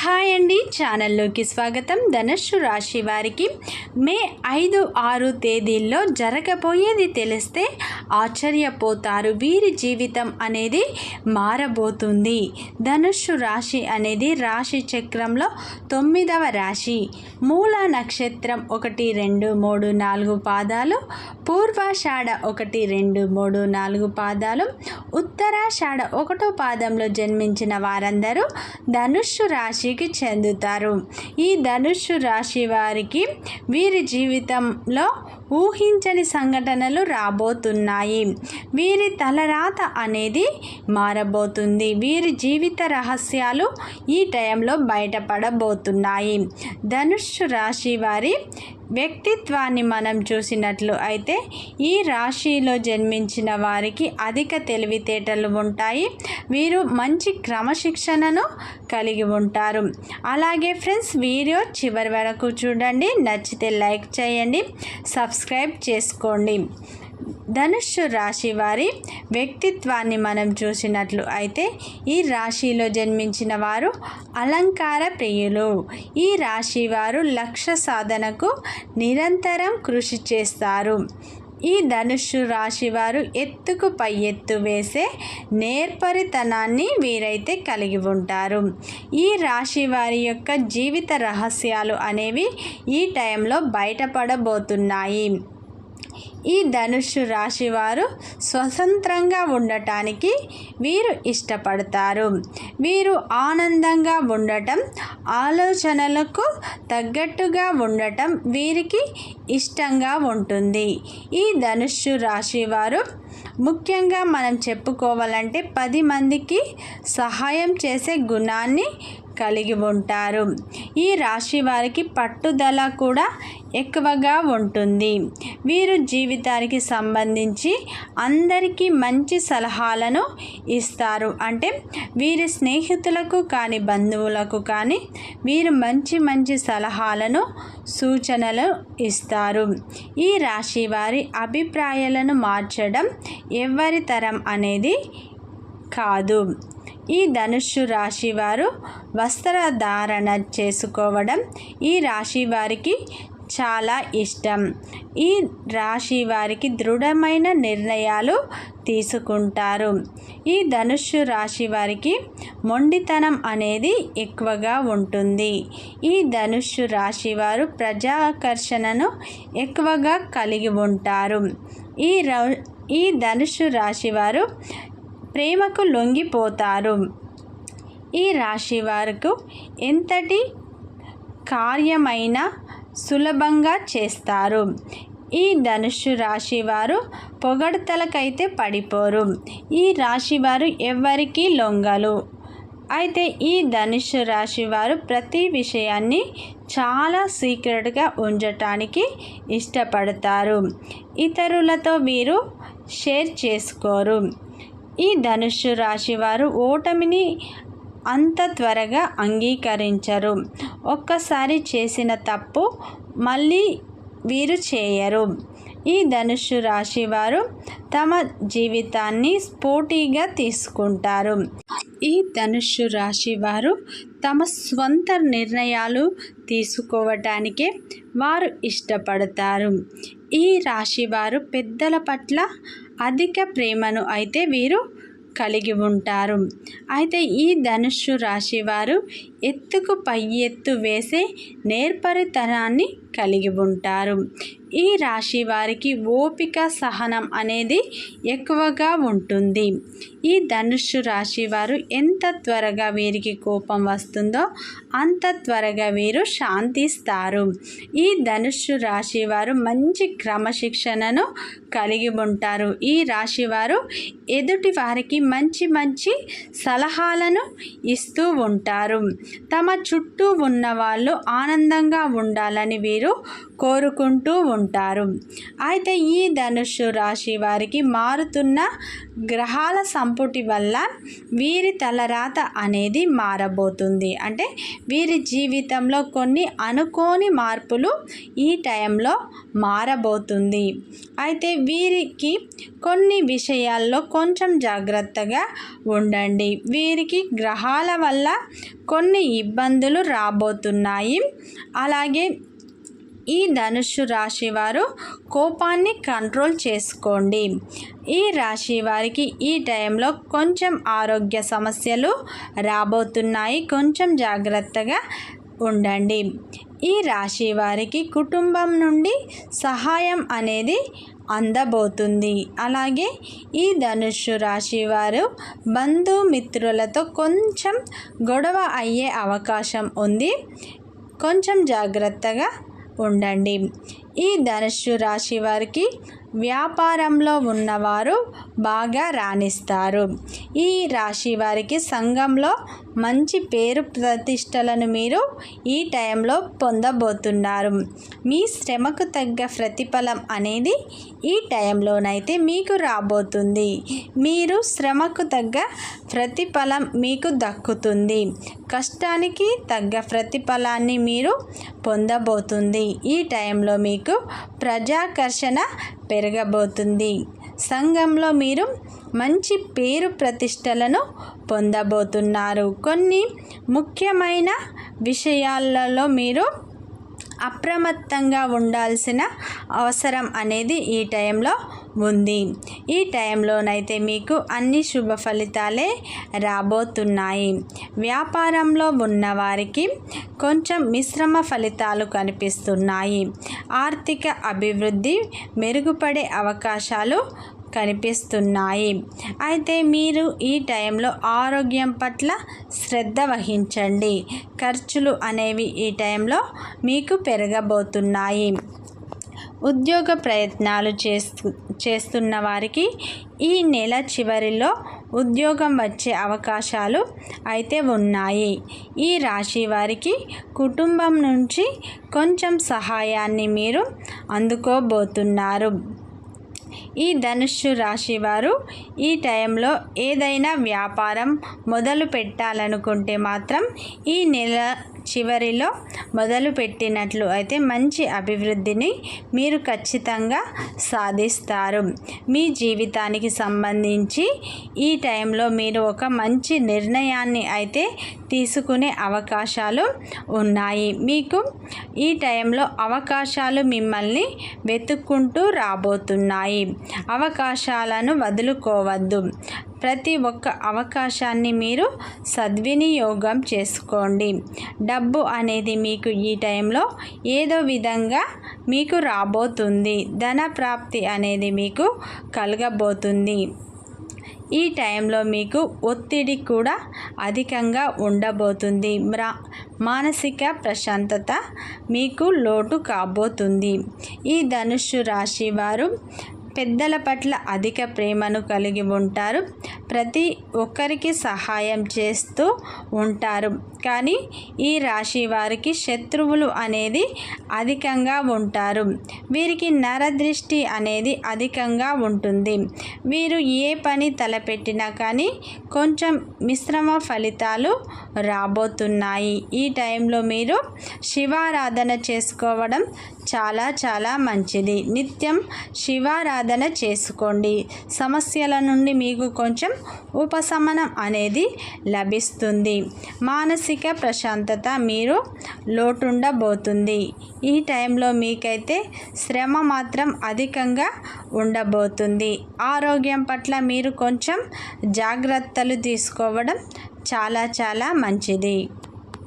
Hi అండి, ఛానల్లోకి స్వాగతం. ధనుస్సు రాశి వారికి మే 5, 6 తేదీల్లో జరగబోయేది తెలిస్తే ఆశ్చర్యపోతారు. వీరి జీవితం అనేది మారబోతుంది. ధనుస్సు రాశి అనేది రాశి చక్రంలో 9వ రాశి. మూల నక్షత్రం 1, 2, 3, 4 పాదాలు, పూర్వాషాఢ 1, 2, 3, 4 పాదాలు, ఉత్తరాషాఢ 1వ పాదంలో జన్మించిన వారందరూ ధనుస్సు రాశికి చెందుతారు. ఈ ధనుస్సు రాశి వారికి వీరి జీవితంలో ఊహించని సంఘటనలు రాబోతున్నాయి. వీరి తలరాత అనేది మారబోతుంది. వీరి జీవిత రహస్యాలు ఈ టైంలో బయటపడబోతున్నాయి. ధనుస్సు రాశి వారి వ్యక్తిత్వాన్ని మనం చూసినట్లు అయితే ఈ రాశిలో జన్మించిన వారికి అధిక తెలివితేటలు ఉంటాయి. వీరు మంచి క్రమశిక్షణను కలిగి ఉంటారు. అలాగే ఫ్రెండ్స్, వీడియో చివరి వరకు చూడండి. నచ్చితే లైక్ చేయండి, సబ్స్క్రైబ్ చేసుకోండి. ధనుస్సు రాశి వారి వ్యక్తిత్వాన్ని మనం చూసినట్లు అయితే ఈ రాశిలో జన్మించిన వారు అలంకార ప్రియులు. ఈ రాశి వారు లక్ష్య సాధనకు నిరంతరం కృషి చేస్తారు. ఈ ధనుస్సు రాశి వారు ఎత్తుకు పై ఎత్తు వేసే నేర్పరితనాన్ని వీరైతే కలిగి ఉంటారు. ఈ రాశి వారి యొక్క జీవిత రహస్యాలు అనేవి ఈ టైంలో బయటపడబోతున్నాయి. ఈ ధనుస్సు రాశి వారు స్వతంత్రంగా ఉండటానికి వీరు ఇష్టపడతారు. వీరు ఆనందంగా ఉండటం, ఆలోచనలకు తగ్గట్టుగా ఉండటం వీరికి ఇష్టంగా ఉంటుంది. ఈ ధనుస్సు రాశి వారు ముఖ్యంగా మనం చెప్పుకోవాలంటే 10 మందికి సహాయం చేసే గుణాన్ని కలిగి ఉంటారు. ఈ రాశి వారికి పట్టుదల కూడా ఎక్కువగా ఉంటుంది. వీరు జీవితానికి సంబంధించి అందరికీ మంచి సలహాలను ఇస్తారు. అంటే వీరి స్నేహితులకు కానీ బంధువులకు కానీ వీరు మంచి సలహాలను, సూచనలు ఇస్తారు. ఈ రాశి వారి అభిప్రాయాలను మార్చడం ఎవరి తరం అనేది కాదు. ఈ ధనుస్సు రాశి వారు వస్త్రధారణ చేసుకోవడం ఈ రాశి వారికి చాలా ఇష్టం. ఈ రాశి వారికి దృఢమైన నిర్ణయాలు తీసుకుంటారు. ఈ ధనుస్సు రాశి వారికి మొండితనం అనేది ఎక్కువగా ఉంటుంది. ఈ ధనుస్సు రాశి వారు ప్రజాకర్షణను ఎక్కువగా కలిగి ఉంటారు. ఈ ధనుస్సు రాశి వారు ప్రేమకు లొంగిపోతారు. ఈ రాశి వారికి ఎంతటి కార్యమైనా సులభంగా చేస్తారు. ఈ ధనుస్సు రాశి వారు పొగడ్తలకైతే పడిపోరు. ఈ రాశి వారు ఎవరికీ లొంగలు. అయితే ఈ ధనుస్సు రాశి వారు ప్రతి విషయాన్ని చాలా సీక్రెట్గా ఉంచటానికి ఇష్టపడతారు. ఇతరులతో వీరు షేర్ చేసుకోరు. ఈ ధనుస్సు రాశి వారు ఓటమిని అంత త్వరగా అంగీకరించరు. ఒక్కసారి చేసిన తప్పు మళ్ళీ వీరు చేయరు. ఈ ధనుస్సు రాశి వారు తమ జీవితాన్ని స్ఫూర్తిగా తీసుకుంటారు. ఈ ధనుస్సు రాశి వారు తమ స్వంత నిర్ణయాలు తీసుకోవటానికే వారు ఇష్టపడతారు. ఈ రాశి వారు పెద్దల పట్ల అధిక ప్రేమను అయితే వీరు కలిగి ఉంటారు. అయితే ఈ ధనుస్సు రాశి వారు ఎత్తుకు పై ఎత్తు వేసే నేర్పరితనాన్ని కలిగి ఉంటారు. ఈ రాశి వారికి ఓపిక, సహనం అనేది ఎక్కువగా ఉంటుంది. ఈ ధనుస్సు రాశి వారు ఎంత త్వరగా వీరికి కోపం వస్తుందో అంత త్వరగా వీరు శాంతిస్తారు. ఈ ధనుస్సు రాశి వారు మంచి క్రమశిక్షణను కలిగి ఉంటారు. ఈ రాశి వారు ఎదుటి వారికి మంచి సలహాలను ఇస్తూ ఉంటారు. తమ చుట్టూ ఉన్న వాళ్ళు ఆనందంగా ఉండాలని వీరు మీరు కోరుకుంటూ ఉంటారు. అయితే ఈ ధనుస్సు రాశి వారికి మారుతున్న గ్రహాల సంపుటి వల్ల వీరి తలరాత అనేది మారబోతుంది. అంటే వీరి జీవితంలో కొన్ని అనుకోని మార్పులు ఈ టైంలో మారబోతుంది. అయితే వీరికి కొన్ని విషయాల్లో కొంచెం జాగ్రత్తగా ఉండండి. వీరికి గ్రహాల వల్ల కొన్ని ఇబ్బందులు రాబోతున్నాయి. అలాగే ఈ ధనుస్సు రాశి వారు కోపాన్ని కంట్రోల్ చేసుకోండి. ఈ రాశి వారికి ఈ టైంలో కొంచెం ఆరోగ్య సమస్యలు రాబోతున్నాయి. కొంచెం జాగ్రత్తగా ఉండండి. ఈ రాశి వారికి కుటుంబం నుండి సహాయం అనేది అందబోతుంది. అలాగే ఈ ధనుస్సు రాశి వారు బంధుమిత్రులతో కొంచెం గొడవ అయ్యే అవకాశం ఉంది. కొంచెం జాగ్రత్తగా ఉండండి. ఈ ధనుస్సు రాశి వారికి వ్యాపారంలో ఉన్నవారు బాగా రాణిస్తారు. ఈ రాశి వారికి సంఘంలో మంచి పేరు ప్రతిష్టలను మీరు ఈ టైంలో పొందబోతున్నారు. మీ శ్రమకు తగ్గ ప్రతిఫలం అనేది ఈ టైంలోనైతే మీకు రాబోతుంది. మీరు శ్రమకు తగ్గ ప్రతిఫలం మీకు దక్కుతుంది. కష్టానికి తగ్గ ప్రతిఫలాన్ని మీరు పొందబోతుంది. ఈ టైంలో మీకు ప్రజాకర్షణ పెరగబోతుంది. సంఘంలో మీరు మంచి పేరు ప్రతిష్టలను పొందబోతున్నారు. కొన్ని ముఖ్యమైన విషయాలలో మీరు అప్రమత్తంగా ఉండాల్సిన అవసరం అనేది ఈ టైంలో ఉంది. ఈ టైంలోనైతే మీకు అన్ని శుభ ఫలితాలే రాబోతున్నాయి. వ్యాపారంలో ఉన్నవారికి కొంచెం మిశ్రమ ఫలితాలు కనిపిస్తున్నాయి. ఆర్థిక అభివృద్ధి మెరుగుపడే అవకాశాలు కనిపిస్తున్నాయి. అయితే మీరు ఈ టైంలో ఆరోగ్యం పట్ల శ్రద్ధ వహించండి. ఖర్చులు అనేవి ఈ టైంలో మీకు పెరగబోతున్నాయి. ఉద్యోగ ప్రయత్నాలు చేస్తున్న వారికి ఈ నెల చివరిలో ఉద్యోగం వచ్చే అవకాశాలు అయితే ఉన్నాయి. ఈ రాశి వారికి కుటుంబం నుంచి కొంచెం సహాయాన్ని మీరు అందుకోబోతున్నారు. ఈ ధనుస్సు రాశి వారు ఈ టైంలో ఏదైనా వ్యాపారం మొదలు పెట్టాలనుకుంటే మాత్రం ఈ నెల చివరిలో మొదలు పెట్టినట్లు అయితే మంచి అభివృద్ధిని మీరు ఖచ్చితంగా సాధిస్తారు. మీ జీవితానికి సంబంధించి ఈ టైంలో మీరు ఒక మంచి నిర్ణయాన్ని అయితే తీసుకునే అవకాశాలు ఉన్నాయి. మీకు ఈ టైంలో అవకాశాలు మిమ్మల్ని వెతుక్కుంటూ రాబోతున్నాయి. అవకాశాలను వదులుకోవద్దు. ప్రతి ఒక్క అవకాశాన్ని మీరు సద్వినియోగం చేసుకోండి. డబ్బు అనేది మీకు ఈ టైంలో ఏదో విధంగా మీకు రాబోతుంది. ధన ప్రాప్తి అనేది మీకు కలగబోతుంది. ఈ టైంలో మీకు ఒత్తిడి కూడా అధికంగా ఉండబోతుంది. మానసిక ప్రశాంతత మీకు లోటు కాబోతుంది. ఈ ధనుస్సు రాశి వారు పెద్దల పట్ల అధిక ప్రేమను కలిగి ఉంటారు. ప్రతి ఒక్కరికి సహాయం చేస్తూ ఉంటారు. కానీ ఈ రాశి వారికి శత్రువులు అనేది అధికంగా ఉంటారు. వీరికి నరదృష్టి అనేది అధికంగా ఉంటుంది. వీరు ఏ పని తలపెట్టినా కానీ కొంచెం మిశ్రమ ఫలితాలు రాబోతున్నాయి. ఈ టైంలో మీరు శివారాధన చేసుకోవడం చాలా మంచిది. నిత్యం శివారాధన చేసుకోండి. సమస్యల నుండి మీకు కొంచెం ఉపశమనం అనేది లభిస్తుంది. మానసిక ప్రశాంతత మీరు లోటుండబోతుంది. ఈ టైంలో మీకైతే శ్రమ మాత్రం అధికంగా ఉండబోతుంది. ఆరోగ్యం పట్ల మీరు కొంచెం జాగ్రత్తలు తీసుకోవడం చాలా మంచిది.